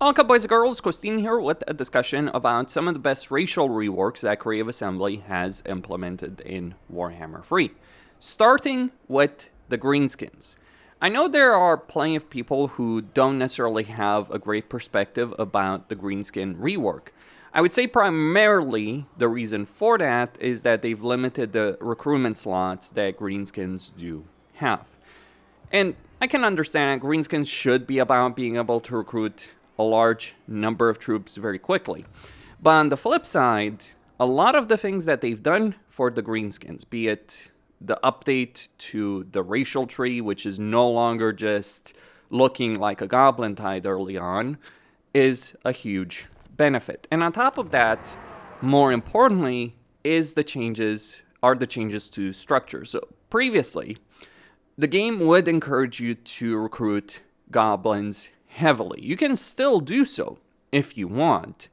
Welcome boys and girls, Christine here with a discussion about some of the best racial reworks that Creative Assembly has implemented in Warhammer 3. Starting with the Greenskins. I know there are plenty of people who don't necessarily have a great perspective about the Greenskin rework. I would say primarily the reason for that is that they've limited the recruitment slots that Greenskins do have. And I can understand that Greenskins should be about being able to recruit a large number of troops very quickly. But on the flip side, a lot of the things that they've done for the Greenskins, be it the update to the racial tree, which is no longer just looking like a goblin tide early on, is a huge benefit. And on top of that, more importantly, are the changes to structure. So previously, the game would encourage you to recruit goblins heavily. You can still do so if you want,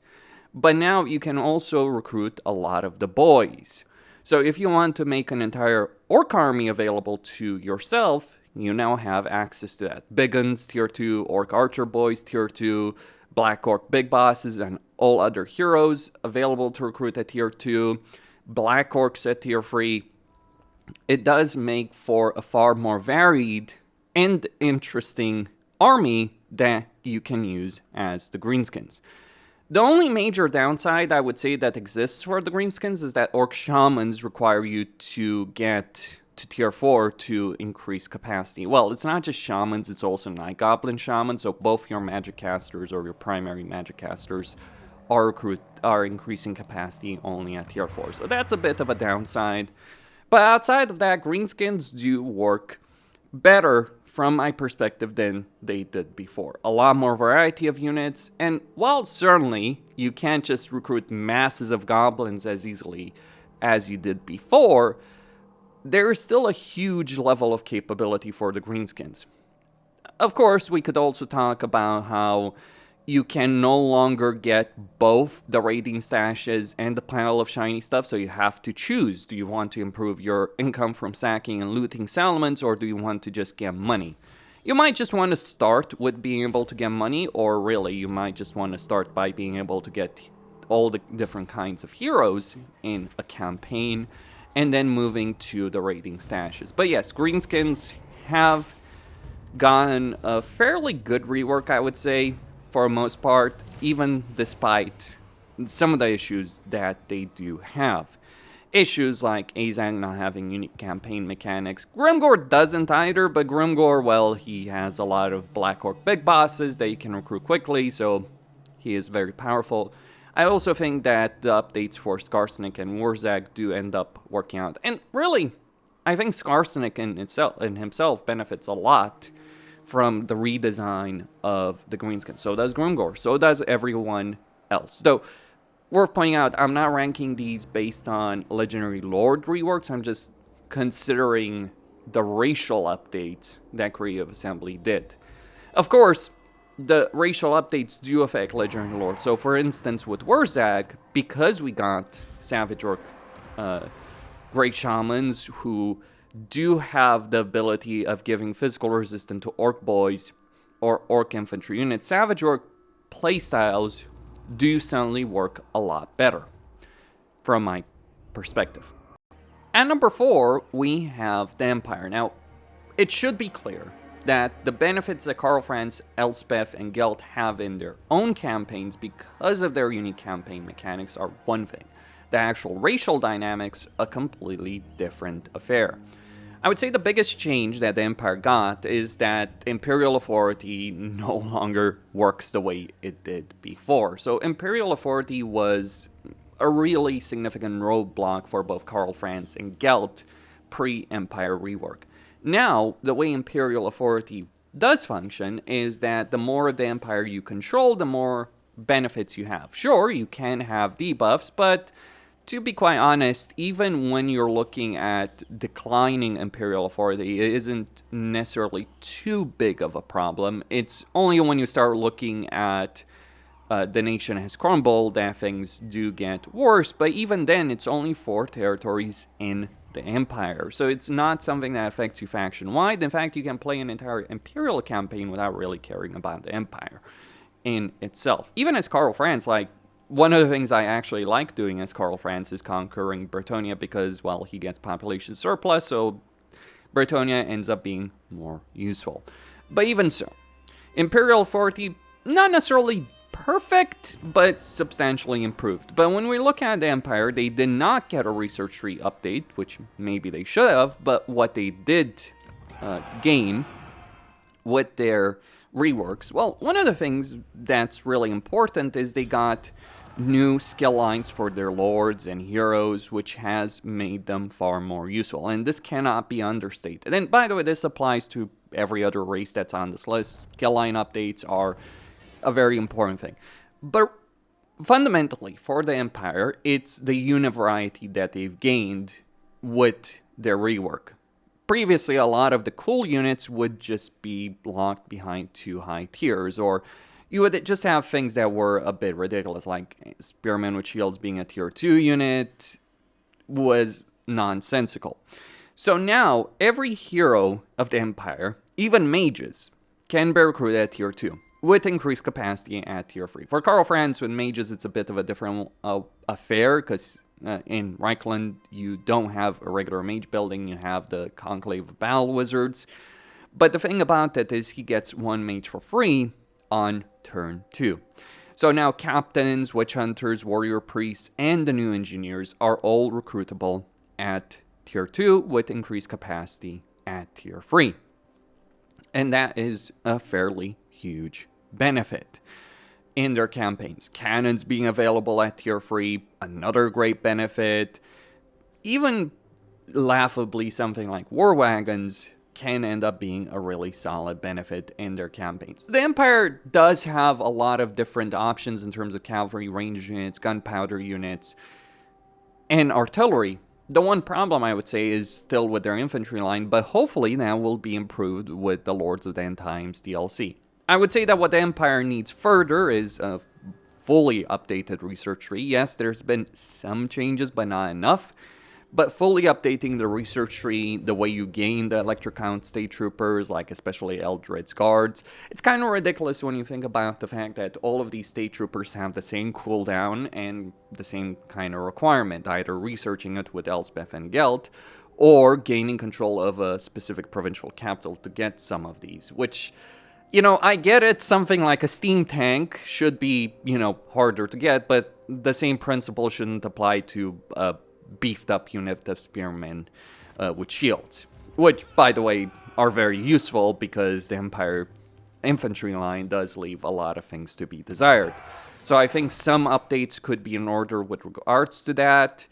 but now you can also recruit a lot of the boys. So if you want to make an entire orc army available to yourself, you now have access to that. Big Guns tier 2, Orc Archer Boys tier 2, Black Orc Big Bosses, and all other heroes available to recruit at tier 2, Black Orcs at tier 3. It does make for a far more varied and interesting army that you can use as the Greenskins. The only major downside I would say that exists for the Greenskins is that Orc Shamans require you to get to tier 4 to increase capacity. Well, it's not just Shamans, it's also Night Goblin Shamans, so both your magic casters or your primary magic casters are increasing capacity only at tier 4. So that's a bit of a downside. But outside of that, Greenskins do work better from my perspective than they did before. A lot more variety of units, and while certainly you can't just recruit masses of goblins as easily as you did before, there is still a huge level of capability for the Greenskins. Of course, we could also talk about how you can no longer get both the raiding stashes and the pile of shiny stuff, so you have to choose. Do you want to improve your income from sacking and looting settlements, or do you want to just get money? You might just want to start with being able to get money, or really, you might just want to start by being able to get all the different kinds of heroes in a campaign, and then moving to the raiding stashes. But yes, Greenskins have gotten a fairly good rework, I would say, for the most part, even despite some of the issues that they do have. Issues like Azang not having unique campaign mechanics. Grimgor doesn't either, but Grimgor, well, he has a lot of Black Orc Big Bosses that you can recruit quickly, so he is very powerful. I also think that the updates for Skarsnik and Warzag do end up working out. And really, I think Skarsnik in himself benefits a lot from the redesign of the Greenskins. So does Grimgor, so does everyone else. Though, worth pointing out, I'm not ranking these based on Legendary Lord reworks, I'm just considering the racial updates that Creative Assembly did. Of course, the racial updates do affect Legendary Lord. So for instance, with Warzag, because we got Savage Orc Great Shamans who do have the ability of giving physical resistance to Orc Boys or Orc Infantry units, Savage Orc playstyles do suddenly work a lot better, from my perspective. At number 4, we have the Empire. Now, it should be clear that the benefits that Karl Franz, Elspeth, and Gelt have in their own campaigns because of their unique campaign mechanics are one thing. The actual racial dynamics, a completely different affair. I would say the biggest change that the Empire got is that Imperial Authority no longer works the way it did before. So Imperial Authority was a really significant roadblock for both Karl Franz and Gelt pre-Empire rework. Now, the way Imperial Authority does function is that the more of the Empire you control, the more benefits you have. Sure, you can have debuffs, but to be quite honest, even when you're looking at declining Imperial Authority, it isn't necessarily too big of a problem. It's only when you start looking at the nation has crumbled that things do get worse, but even then, it's only 4 territories in the Empire. So it's not something that affects you faction-wide. In fact, you can play an entire Imperial campaign without really caring about the Empire. in itself. Even as Karl Franz, like, one of the things I actually like doing as Karl Franz is conquering Bretonnia because, well, he gets population surplus, so Bretonnia ends up being more useful. But even so, Imperial authority, not necessarily perfect, but substantially improved. But when we look at the Empire, they did not get a research tree update, which maybe they should have, but what they did gain with their reworks, well, one of the things that's really important is they got new skill lines for their lords and heroes, which has made them far more useful. And this cannot be understated. And by the way, this applies to every other race that's on this list. Skill line updates are a very important thing. But fundamentally, for the Empire, it's the unit variety that they've gained with their rework. Previously, a lot of the cool units would just be locked behind 2 high tiers, or you would just have things that were a bit ridiculous, like Spearman with Shields being a tier 2 unit was nonsensical. So now, every hero of the Empire, even mages, can be recruited at tier 2, with increased capacity at tier 3. For Karl Franz, with mages, it's a bit of a different affair, because in Reichland, you don't have a regular mage building, you have the Conclave of Battle Wizards. But the thing about that is he gets 1 mage for free on turn 2. So now captains, witch hunters, warrior priests, and the new engineers are all recruitable at tier 2 with increased capacity at tier 3. And that is a fairly huge benefit in their campaigns. Cannons being available at tier 3, another great benefit. Even laughably, something like war wagons can end up being a really solid benefit in their campaigns. The Empire does have a lot of different options in terms of cavalry, range units, gunpowder units, and artillery. The one problem, I would say, is still with their infantry line, but hopefully that will be improved with the Lords of the End Times DLC. I would say that what the Empire needs further is a fully updated research tree. Yes, there's been some changes, but not enough. But fully updating the research tree, the way you gain the Electro Count State Troopers, like especially Eldred's Guards, it's kind of ridiculous when you think about the fact that all of these State Troopers have the same cooldown and the same kind of requirement, either researching it with Elspeth and Gelt, or gaining control of a specific provincial capital to get some of these, which, you know, I get it, something like a steam tank should be, you know, harder to get, but the same principle shouldn't apply to a beefed up unit of spearmen with shields, which, by the way, are very useful because the Empire infantry line does leave a lot of things to be desired. So I think some updates could be in order with regards to that,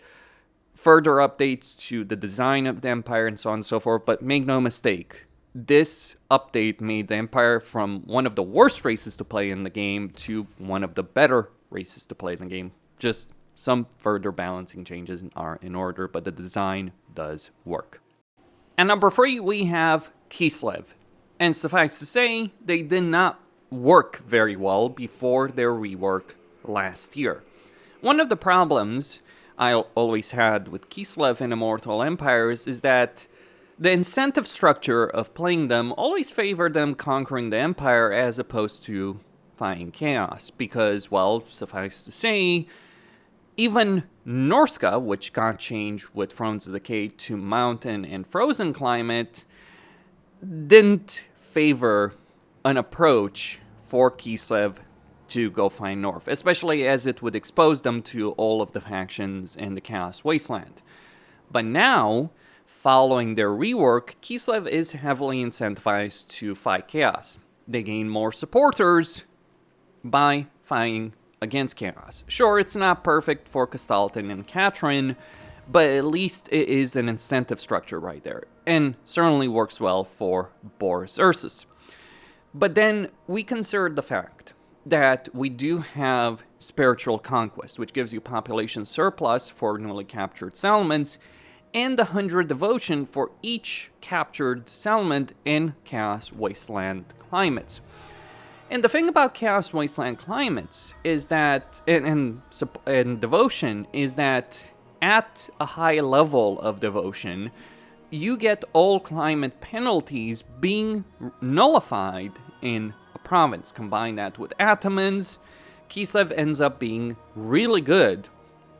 further updates to the design of the Empire and so on and so forth, but make no mistake, this update made the Empire from one of the worst races to play in the game to one of the better races to play in the game. Just some further balancing changes are in order, but the design does work. And number 3, we have Kislev. And suffice to say, they did not work very well before their rework last year. One of the problems I always had with Kislev and Immortal Empires is that the incentive structure of playing them always favored them conquering the Empire as opposed to fighting Chaos. Because, well, suffice to say, even Norska, which got changed with Thrones of Decay to mountain and frozen climate, didn't favor an approach for Kislev to go find North, especially as it would expose them to all of the factions in the Chaos Wasteland. But now, following their rework, Kislev is heavily incentivized to fight Chaos. They gain more supporters by fighting against Chaos. Sure, it's not perfect for Castalton and Katrin, but at least it is an incentive structure right there, and certainly works well for Boris Ursus. But then we consider the fact that we do have Spiritual Conquest, which gives you population surplus for newly captured settlements, and 100 devotion for each captured settlement in Chaos Wasteland climates. And the thing about Chaos Wasteland climates is that, and devotion, is that at a high level of devotion, you get all climate penalties being nullified in a province. Combine that with Atamans, Kislev ends up being really good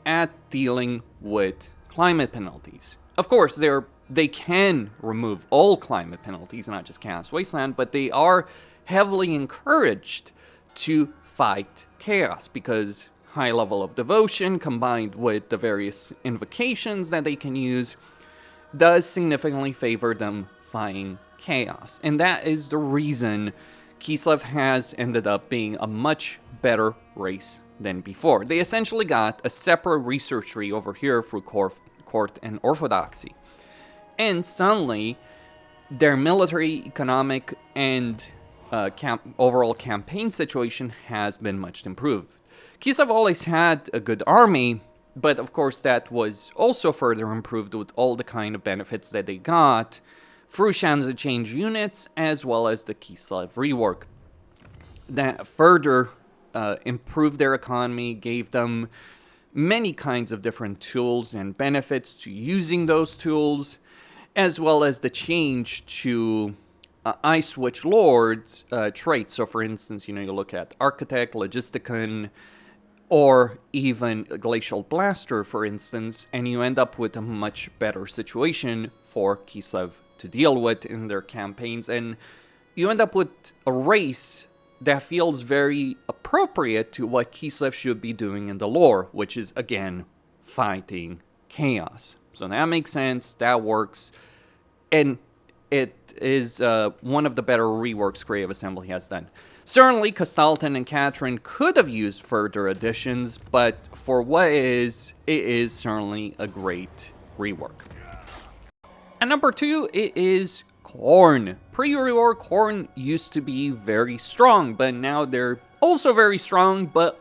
at dealing with climate penalties. Of course, they can remove all climate penalties, not just Chaos Wasteland, but they are heavily encouraged to fight chaos because high level of devotion combined with the various invocations that they can use does significantly favor them fighting chaos. And that is the reason Kislev has ended up being a much better race than before. They essentially got a separate research tree over here through court and orthodoxy. And suddenly, their military, economic, and overall campaign situation has been much improved. Kislev always had a good army, but of course that was also further improved with all the kind of benefits that they got through Shanza change units, as well as the Kislev rework. That further improved their economy, gave them many kinds of different tools and benefits to using those tools, as well as the change to Ice Witch Lord's traits. So for instance, you look at Architect, Logisticon, or even Glacial Blaster, for instance, and you end up with a much better situation for Kislev to deal with in their campaigns, and you end up with a race that feels very appropriate to what Kislev should be doing in the lore, which is, again, fighting chaos. So that makes sense, that works, and it is one of the better reworks Creative Assembly has done. Certainly, Castalton and Catherine could have used further additions, but for what it is certainly a great rework. At number 2, it is Khorne. Pre-rework, Khorne used to be very strong, but now they're also very strong, but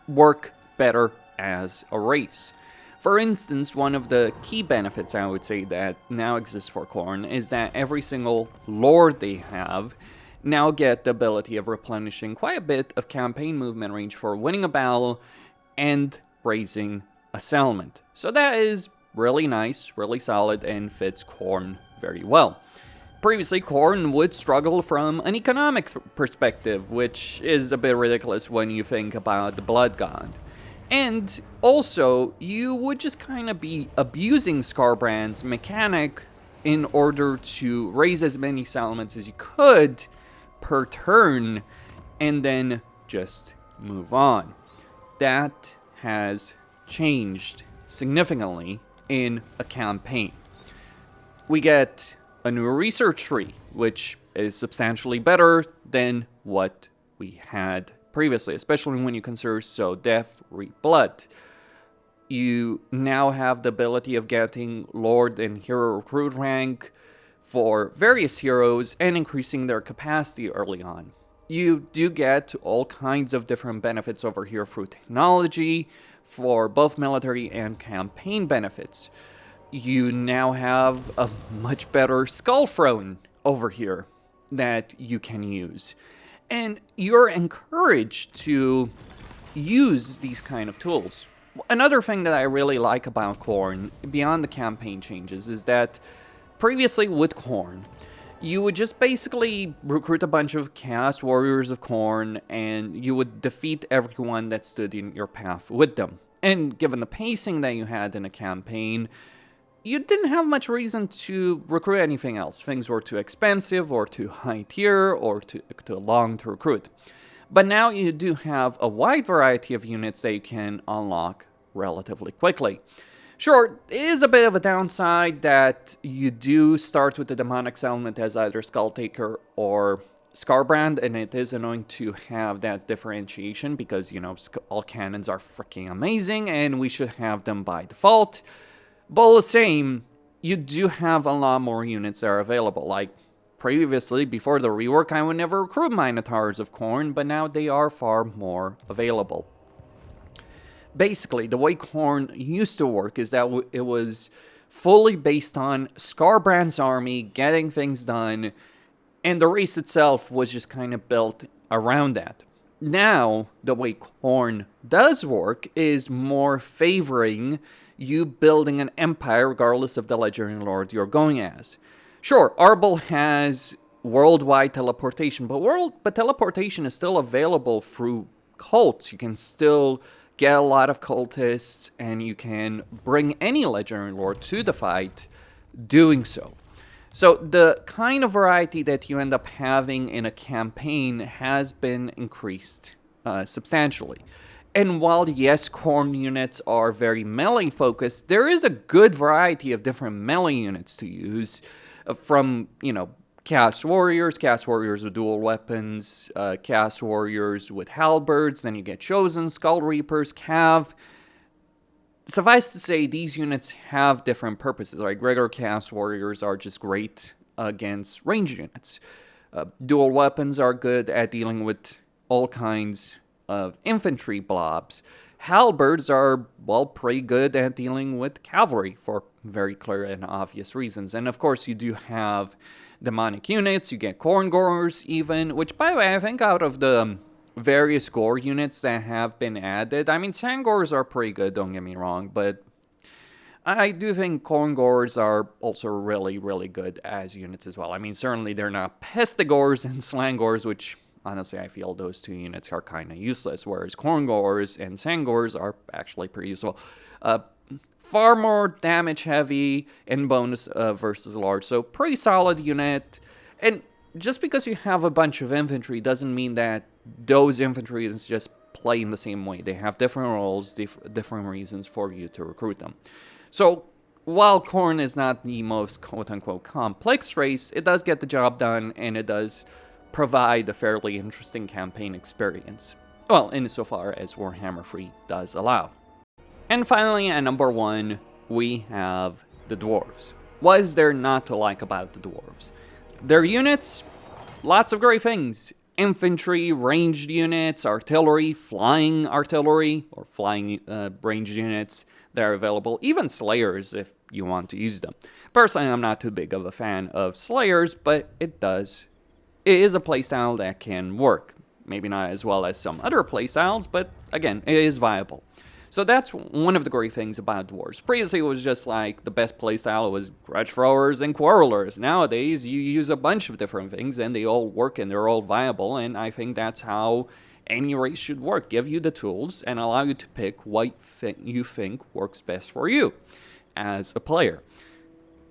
work better as a race. For instance, one of the key benefits I would say that now exists for Khorne is that every single lord they have now get the ability of replenishing quite a bit of campaign movement range for winning a battle and raising a settlement. So that is really nice, really solid, and fits Khorne very well. Previously, Khorne would struggle from an economic perspective, which is a bit ridiculous when you think about the Blood God. And also, you would just kind of be abusing Skarbrand's mechanic in order to raise as many settlements as you could per turn, and then just move on. That has changed significantly in a campaign. We get a new research tree, which is substantially better than what we had previously, especially when you consider Death, Blood. You now have the ability of getting Lord and Hero Recruit rank for various heroes and increasing their capacity early on. You do get all kinds of different benefits over here through technology for both military and campaign benefits. You now have a much better Skull Throne over here that you can use. And you're encouraged to use these kind of tools. Another thing that I really like about Khorne, beyond the campaign changes, is that previously with Khorne, you would just basically recruit a bunch of Chaos Warriors of Khorne, and you would defeat everyone that stood in your path with them. And given the pacing that you had in a campaign, you didn't have much reason to recruit anything else. Things were too expensive, or too high tier, or too long to recruit. But now you do have a wide variety of units that you can unlock relatively quickly. Sure, it is a bit of a downside that you do start with the Demonic Settlement as either Skulltaker or Skarbrand, and it is annoying to have that differentiation because, all cannons are freaking amazing, and we should have them by default. But all the same, you do have a lot more units that are available. Like, previously, before the rework, I would never recruit Minotaurs of Khorne, but now they are far more available. Basically, the way Khorne used to work is that it was fully based on Skarbrand's army getting things done, and the race itself was just kind of built around that. Now, the way Khorne does work is more favoring you building an empire regardless of the legendary lord you're going as. Sure, Arbol has worldwide teleportation, but teleportation is still available through cults. You can still get a lot of cultists, and you can bring any legendary lord to the fight doing so. So the kind of variety that you end up having in a campaign has been increased substantially. And while, yes, Khorne units are very melee focused, there is a good variety of different melee units to use, from, Chaos Warriors with dual weapons, Chaos Warriors with halberds, then you get Chosen, Skull Reapers, Cav. Suffice to say, these units have different purposes. Like, regular Chaos Warriors are just great against ranged units. Dual weapons are good at dealing with all kinds of infantry blobs. Halberds are, well, pretty good at dealing with cavalry for very clear and obvious reasons. And of course, you do have demonic units. You get Khorne Gorers even, which, by the way, I think out of the various gore units that have been added, I mean, Sangors are pretty good, don't get me wrong, but I do think Khorne Gorers are also really, really good as units as well. I mean, certainly they're not Pestigors and Slangors, which honestly I feel those two units are kind of useless, whereas Khorne Gorers and Sangors are actually pretty useful. Far more damage heavy in bonus versus large, so pretty solid unit. And just because you have a bunch of infantry doesn't mean that those infantry is just play in the same way. They have different roles, different reasons for you to recruit them. So while Khorne is not the most quote-unquote complex race, it does get the job done, and it does provide a fairly interesting campaign experience. Well, insofar as Warhammer 3 does allow. And finally, at number 1, we have the Dwarves. What is there not to like about the Dwarves? Their units, lots of great things. Infantry, ranged units, artillery, or flying ranged units that are available. Even Slayers, if you want to use them. Personally, I'm not too big of a fan of Slayers, but it is a playstyle that can work. Maybe not as well as some other playstyles, but again, it is viable. So that's one of the great things about Dwarves. Previously, it was just like the best playstyle was Grudge Throwers and Quarrelers. Nowadays, you use a bunch of different things, and they all work, and they're all viable, and I think that's how any race should work. Give you the tools and allow you to pick what you think works best for you as a player.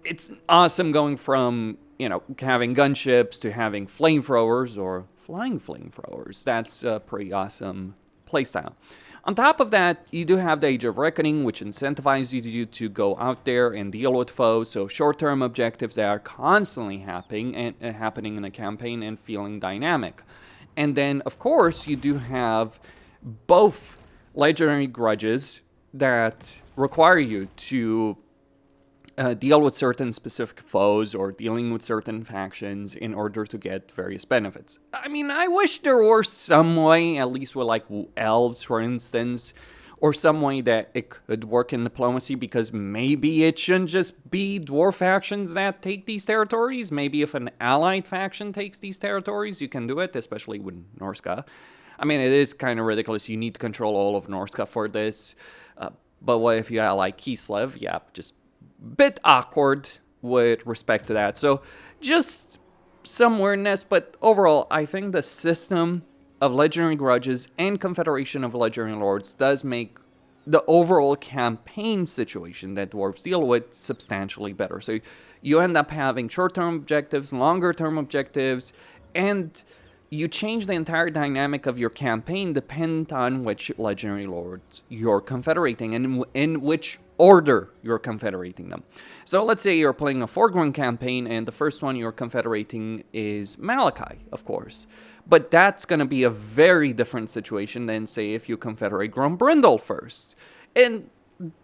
It's awesome going from, having gunships to having flamethrowers or flying flamethrowers. That's a pretty awesome playstyle. On top of that, you do have the Age of Reckoning, which incentivizes you to go out there and deal with foes, so short-term objectives that are constantly happening in a campaign and feeling dynamic. And then, of course, you do have both legendary grudges that require you to deal with certain specific foes or dealing with certain factions in order to get various benefits. I mean, I wish there were some way, at least with like elves, for instance, or some way that it could work in diplomacy, because maybe it shouldn't just be dwarf factions that take these territories. Maybe if an allied faction takes these territories, you can do it, especially with Norska. I mean, it is kind of ridiculous. You need to control all of Norska for this. But what if you like Kislev? Yeah, just bit awkward with respect to that. So just some weirdness, but overall, I think the system of Legendary Grudges and Confederation of Legendary Lords does make the overall campaign situation that Dwarves deal with substantially better. So you end up having short-term objectives, longer-term objectives, and you change the entire dynamic of your campaign depending on which Legendary Lords you're confederating and in which order you're confederating them. So let's say you're playing a foreground campaign and the first one you're confederating is Malachi, of course. But that's going to be a very different situation than, say, if you confederate Grombrindal first. And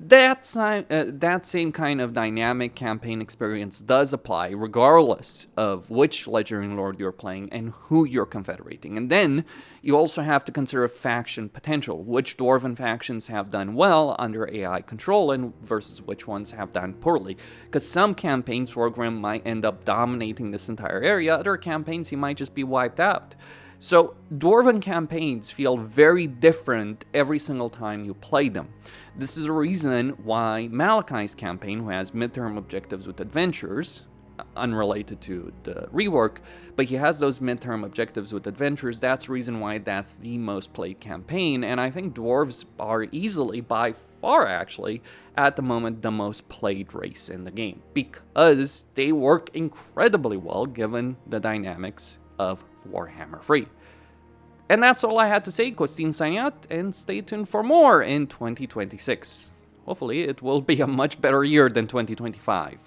that same kind of dynamic campaign experience does apply regardless of which Legendary Lord you're playing and who you're confederating. And then you also have to consider faction potential, which Dwarven factions have done well under AI control and versus which ones have done poorly. Because some campaigns for Grim might end up dominating this entire area, other campaigns he might just be wiped out. So Dwarven campaigns feel very different every single time you play them. This is the reason why Malachi's campaign, who has midterm objectives with adventures, unrelated to the rework, but he has those midterm objectives with adventures. That's the reason why that's the most played campaign, and I think dwarves are easily, by far actually, at the moment the most played race in the game, because they work incredibly well given the dynamics of Warhammer 3. And that's all I had to say. Costin signing out, and stay tuned for more in 2026. Hopefully it will be a much better year than 2025.